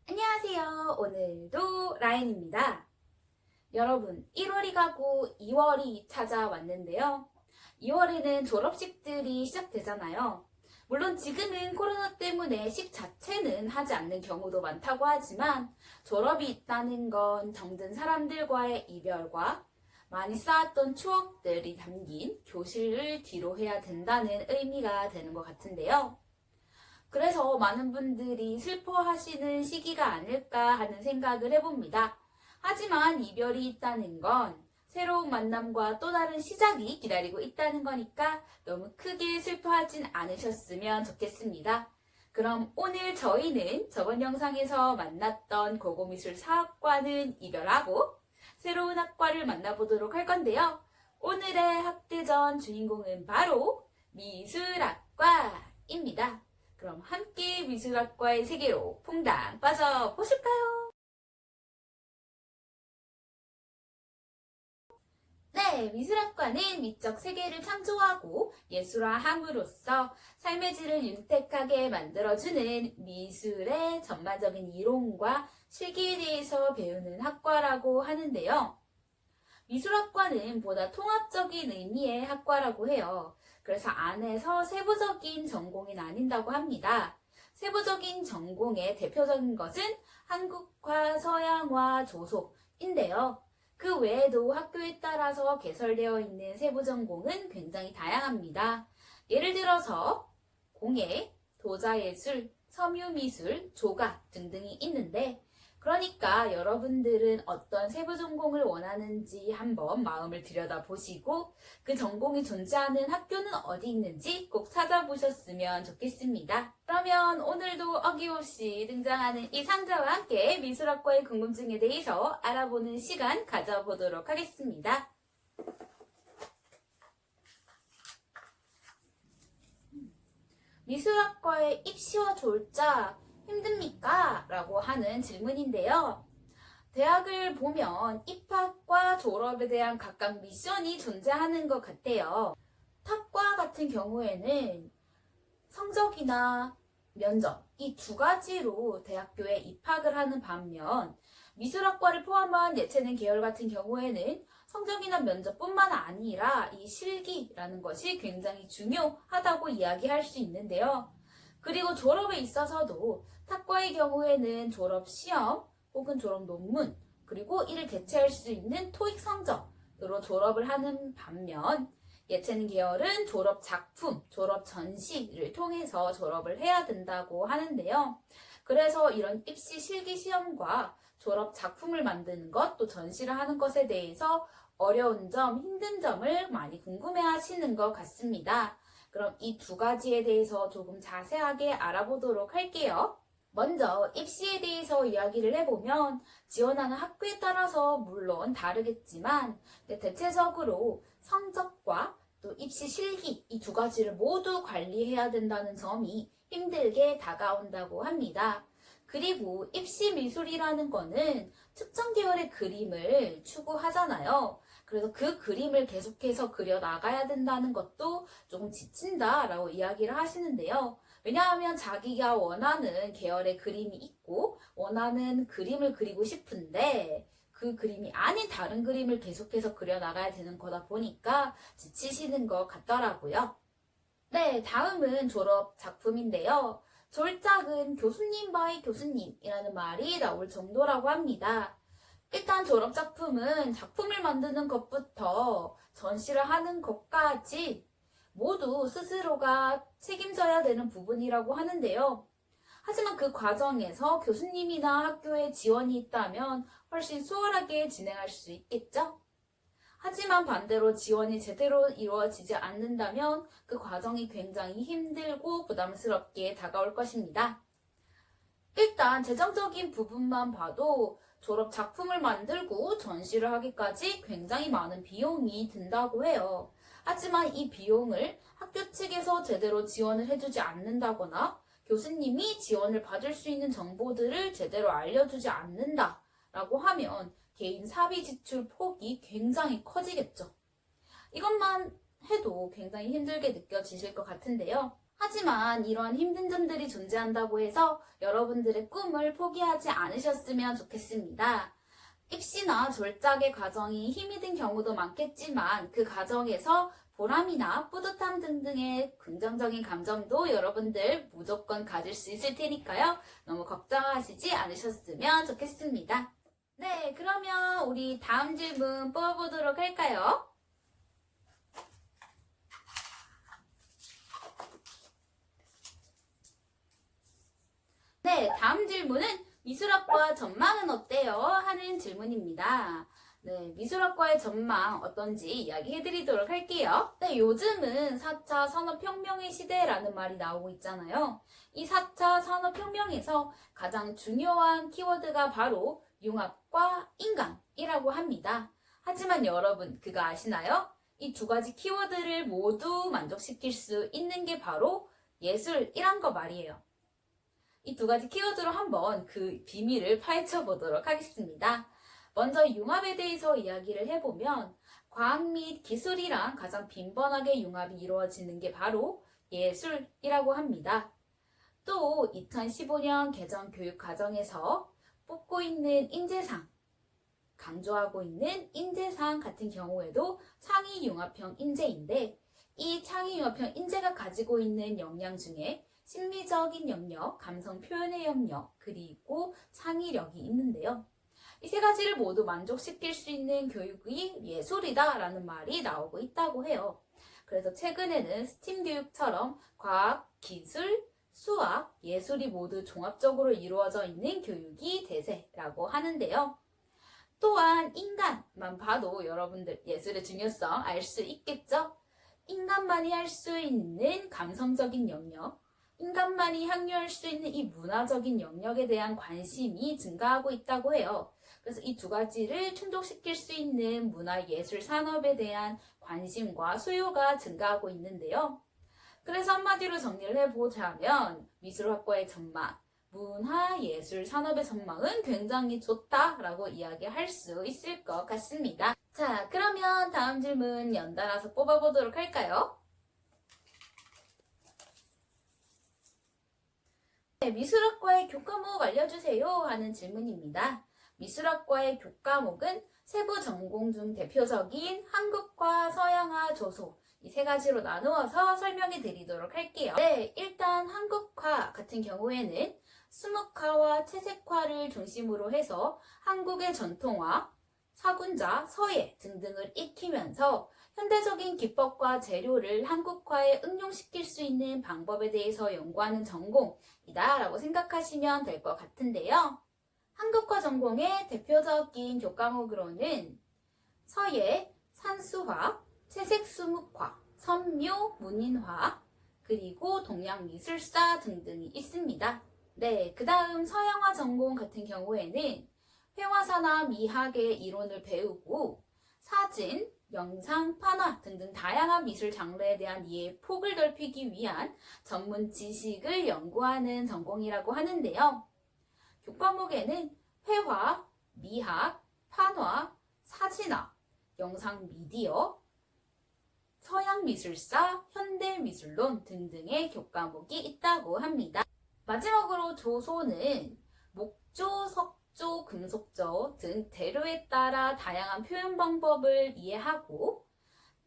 안녕하세요. 오늘도 라인입니다. 여러분, 1월이 가고 2월이 찾아왔는데요. 2월에는 졸업식들이 시작되잖아요. 물론 지금은 코로나 때문에 식 자체는 하지 않는 경우도 많다고 하지만 졸업이 있다는 건 정든 사람들과의 이별과 많이 쌓았던 추억들이 담긴 교실을 뒤로 해야 된다는 의미가 되는 것 같은데요. 그래서 많은 분들이 슬퍼하시는 시기가 아닐까 하는 생각을 해봅니다. 하지만 이별이 있다는 건 새로운 만남과 또 다른 시작이 기다리고 있다는 거니까 너무 크게 슬퍼하진 않으셨으면 좋겠습니다. 그럼 오늘 저희는 저번 영상에서 만났던 고고미술사학과는 이별하고 새로운 학과를 만나보도록 할 건데요. 오늘의 학대전 주인공은 바로 미술학과입니다. 그럼 함께 미술학과의 세계로 퐁당 빠져보실까요? 네, 미술학과는 미적 세계를 창조하고 예술화함으로써 삶의 질을 윤택하게 만들어주는 미술의 전반적인 이론과 실기에 대해서 배우는 학과라고 하는데요. 미술학과는 보다 통합적인 의미의 학과라고 해요. 그래서 안에서 세부적인 전공이 나뉜다고 합니다. 세부적인 전공의 대표적인 것은 한국화, 서양화, 조속인데요. 그 외에도 학교에 따라서 개설되어 있는 세부 전공은 굉장히 다양합니다. 예를 들어서 공예, 도자예술, 섬유미술, 조각 등등이 있는데 그러니까 여러분들은 어떤 세부 전공을 원하는지 한번 마음을 들여다보시고 그 전공이 존재하는 학교는 어디 있는지 꼭 찾아보셨으면 좋겠습니다. 그러면 오늘도 어김없이 등장하는 이 상자와 함께 미술학과의 궁금증에 대해서 알아보는 시간 가져보도록 하겠습니다. 미술학과의 입시와 졸작 힘듭니까? 라고 하는 질문인데요. 대학을 보면 입학과 졸업에 대한 각각 미션이 존재하는 것 같아요. 탑과 같은 경우에는 성적이나 면접 이 두 가지로 대학교에 입학을 하는 반면 미술학과를 포함한 예체능 계열 같은 경우에는 성적이나 면접뿐만 아니라 이 실기라는 것이 굉장히 중요하다고 이야기할 수 있는데요. 그리고 졸업에 있어서도 탁과의 경우에는 졸업 시험 혹은 졸업 논문 그리고 이를 대체할 수 있는 토익 성적으로 졸업을 하는 반면 예체능 계열은 졸업 작품, 졸업 전시를 통해서 졸업을 해야 된다고 하는데요. 그래서 이런 입시 실기 시험과 졸업 작품을 만드는 것, 또 전시를 하는 것에 대해서 어려운 점, 힘든 점을 많이 궁금해 하시는 것 같습니다. 그럼 이 두 가지에 대해서 조금 자세하게 알아보도록 할게요. 먼저 입시에 대해서 이야기를 해보면 지원하는 학교에 따라서 물론 다르겠지만 대체적으로 성적과 또 입시 실기 이 두 가지를 모두 관리해야 된다는 점이 힘들게 다가온다고 합니다. 그리고 입시 미술이라는 거는 특정 계열의 그림을 추구하잖아요. 그래서 그 그림을 계속해서 그려 나가야 된다는 것도 조금 지친다라고 이야기를 하시는데요. 왜냐하면 자기가 원하는 계열의 그림이 있고 원하는 그림을 그리고 싶은데 그 그림이 아닌 다른 그림을 계속해서 그려 나가야 되는 거다 보니까 지치시는 것 같더라고요. 네, 다음은 졸업 작품인데요. 졸작은 교수님 바이 교수님이라는 말이 나올 정도라고 합니다. 일단 졸업 작품은 작품을 만드는 것부터 전시를 하는 것까지 모두 스스로가 책임져야 되는 부분이라고 하는데요. 하지만 그 과정에서 교수님이나 학교에 지원이 있다면 훨씬 수월하게 진행할 수 있겠죠? 하지만 반대로 지원이 제대로 이루어지지 않는다면 그 과정이 굉장히 힘들고 부담스럽게 다가올 것입니다. 일단 재정적인 부분만 봐도 졸업 작품을 만들고 전시를 하기까지 굉장히 많은 비용이 든다고 해요. 하지만 이 비용을 학교 측에서 제대로 지원을 해주지 않는다거나 교수님이 지원을 받을 수 있는 정보들을 제대로 알려주지 않는다라고 하면 개인 사비 지출 폭이 굉장히 커지겠죠. 이것만 해도 굉장히 힘들게 느껴지실 것 같은데요. 하지만 이런 힘든 점들이 존재한다고 해서 여러분들의 꿈을 포기하지 않으셨으면 좋겠습니다. 입시나 졸작의 과정이 힘이 든 경우도 많겠지만 그 과정에서 보람이나 뿌듯함 등등의 긍정적인 감정도 여러분들 무조건 가질 수 있을 테니까요. 너무 걱정하시지 않으셨으면 좋겠습니다. 네, 그러면 우리 다음 질문 뽑아보도록 할까요? 네, 다음 질문은 미술학과 전망은 어때요? 하는 질문입니다. 네, 미술학과의 전망 어떤지 이야기해드리도록 할게요. 네, 요즘은 4차 산업혁명의 시대라는 말이 나오고 있잖아요. 이 4차 산업혁명에서 가장 중요한 키워드가 바로 융합과 인간이라고 합니다. 하지만 여러분, 그거 아시나요? 이 두 가지 키워드를 모두 만족시킬 수 있는 게 바로 예술이란 거 말이에요. 이 두 가지 키워드로 한번 그 비밀을 파헤쳐 보도록 하겠습니다. 먼저 융합에 대해서 이야기를 해보면 과학 및 기술이랑 가장 빈번하게 융합이 이루어지는 게 바로 예술이라고 합니다. 또 2015년 개정 교육과정에서 뽑고 있는 인재상, 강조하고 있는 인재상 같은 경우에도 창의융합형 인재인데 이 창의융합형 인재가 가지고 있는 역량 중에 심리적인 영역, 감성 표현의 영역, 그리고 창의력이 있는데요. 이 세 가지를 모두 만족시킬 수 있는 교육이 예술이다라는 말이 나오고 있다고 해요. 그래서 최근에는 스팀 교육처럼 과학, 기술, 수학, 예술이 모두 종합적으로 이루어져 있는 교육이 대세라고 하는데요. 또한 인간만 봐도 여러분들 예술의 중요성 알 수 있겠죠? 인간만이 할 수 있는 감성적인 영역, 인간만이 향유할 수 있는 이 문화적인 영역에 대한 관심이 증가하고 있다고 해요. 그래서 이 두 가지를 충족시킬 수 있는 문화예술 산업에 대한 관심과 수요가 증가하고 있는데요. 그래서 한마디로 정리를 해보자면 미술학과의 전망, 문화예술 산업의 전망은 굉장히 좋다라고 이야기할 수 있을 것 같습니다. 자, 그러면 다음 질문 연달아서 뽑아보도록 할까요? 네, 미술학과의 교과목 알려주세요 하는 질문입니다. 미술학과의 교과목은 세부 전공 중 대표적인 한국화, 서양화, 조소 이 세 가지로 나누어서 설명해 드리도록 할게요. 네, 일단 한국화 같은 경우에는 수묵화와 채색화를 중심으로 해서 한국의 전통화, 사군자, 서예 등등을 익히면서 현대적인 기법과 재료를 한국화에 응용시킬 수 있는 방법에 대해서 연구하는 전공이다 라고 생각하시면 될 것 같은데요. 한국화 전공의 대표적인 교과목으로는 서예, 산수화, 채색수묵화, 선묘, 문인화, 그리고 동양미술사 등등이 있습니다. 네, 그 다음 서양화 전공 같은 경우에는 회화사나 미학의 이론을 배우고 사진, 영상, 판화 등등 다양한 미술 장르에 대한 이해의 폭을 넓히기 위한 전문 지식을 연구하는 전공이라고 하는데요. 교과목에는 회화, 미학, 판화, 사진화, 영상 미디어, 서양미술사, 현대미술론 등등의 교과목이 있다고 합니다. 마지막으로 조소는 목조, 석조, 금속조 등 재료에 따라 다양한 표현 방법을 이해하고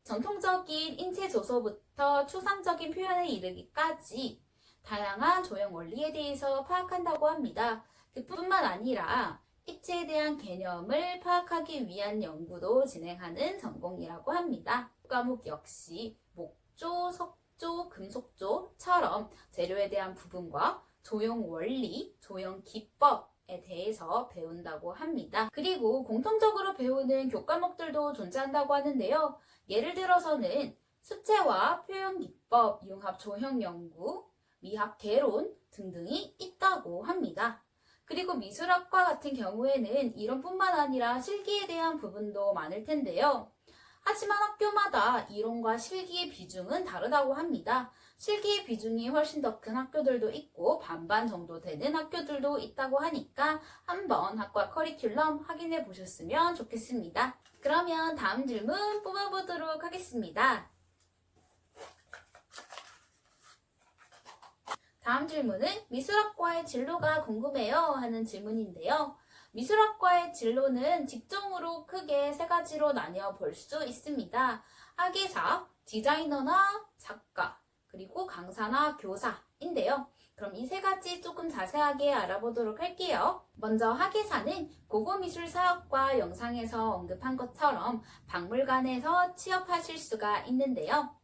전통적인 인체 조소부터 추상적인 표현에 이르기까지 다양한 조형 원리에 대해서 파악한다고 합니다. 그뿐만 아니라 입체에 대한 개념을 파악하기 위한 연구도 진행하는 전공이라고 합니다. 과목 역시 목조, 석조, 금속조처럼 재료에 대한 부분과 조형 원리, 조형 기법에 대해서 배운다고 합니다. 그리고 공통적으로 배우는 교과목들도 존재한다고 하는데요. 예를 들어서는 수채화, 표현 기법, 융합 조형 연구, 미학 개론 등등이 있다고 합니다. 그리고 미술학과 같은 경우에는 이론뿐만 아니라 실기에 대한 부분도 많을 텐데요. 하지만 학교마다 이론과 실기의 비중은 다르다고 합니다. 실기의 비중이 훨씬 더 큰 학교들도 있고 반반 정도 되는 학교들도 있다고 하니까 한번 학과 커리큘럼 확인해 보셨으면 좋겠습니다. 그러면 다음 질문 뽑아보도록 하겠습니다. 다음 질문은 미술학과의 진로가 궁금해요 하는 질문인데요. 미술학과의 진로는 직종으로 크게 세 가지로 나뉘어 볼 수 있습니다. 학예사, 디자이너나 작가, 그리고 강사나 교사인데요. 그럼 이 세 가지 조금 자세하게 알아보도록 할게요. 먼저 학예사는 고고미술사학과 영상에서 언급한 것처럼 박물관에서 취업하실 수가 있는데요.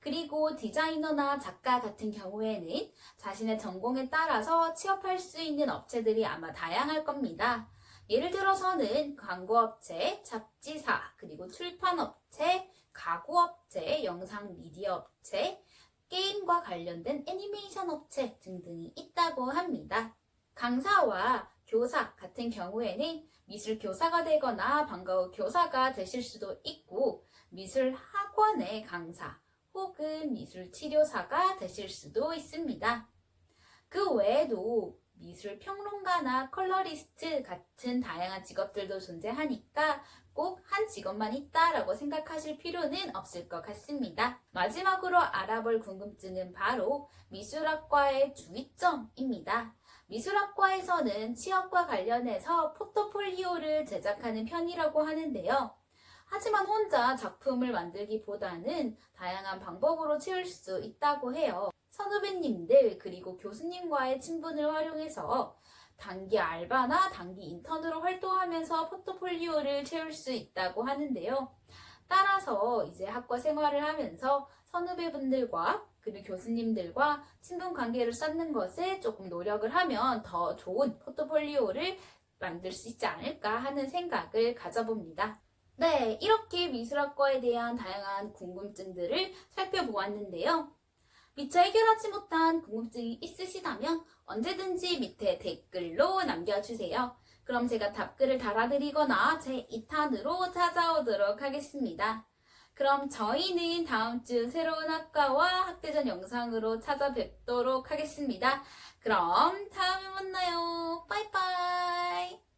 그리고 디자이너나 작가 같은 경우에는 자신의 전공에 따라서 취업할 수 있는 업체들이 아마 다양할 겁니다. 예를 들어서는 광고업체, 잡지사, 그리고 출판업체, 가구업체, 영상 미디어 업체, 게임과 관련된 애니메이션 업체 등등이 있다고 합니다. 강사와 교사 같은 경우에는 미술 교사가 되거나 방과 후 교사가 되실 수도 있고 미술 학원의 강사 혹은 미술 치료사가 되실 수도 있습니다. 그 외에도 미술 평론가나 컬러리스트 같은 다양한 직업들도 존재하니까 꼭 한 직업만 있다라고 생각하실 필요는 없을 것 같습니다. 마지막으로 알아볼 궁금증은 바로 미술학과의 주의점입니다. 미술학과에서는 취업과 관련해서 포트폴리오를 제작하는 편이라고 하는데요. 하지만 혼자 작품을 만들기보다는 다양한 방법으로 채울 수 있다고 해요. 선후배님들 그리고 교수님과의 친분을 활용해서 단기 알바나 단기 인턴으로 활동하면서 포트폴리오를 채울 수 있다고 하는데요. 따라서 이제 학과 생활을 하면서 선후배분들과 그리고 교수님들과 친분 관계를 쌓는 것에 조금 노력을 하면 더 좋은 포트폴리오를 만들 수 있지 않을까 하는 생각을 가져봅니다. 네, 이렇게 미술학과에 대한 다양한 궁금증들을 살펴보았는데요. 미처 해결하지 못한 궁금증이 있으시다면 언제든지 밑에 댓글로 남겨주세요. 그럼 제가 답글을 달아드리거나 제 2탄으로 찾아오도록 하겠습니다. 그럼 저희는 다음 주 새로운 학과와 학대전 영상으로 찾아뵙도록 하겠습니다. 그럼 다음에 만나요. 빠이빠이.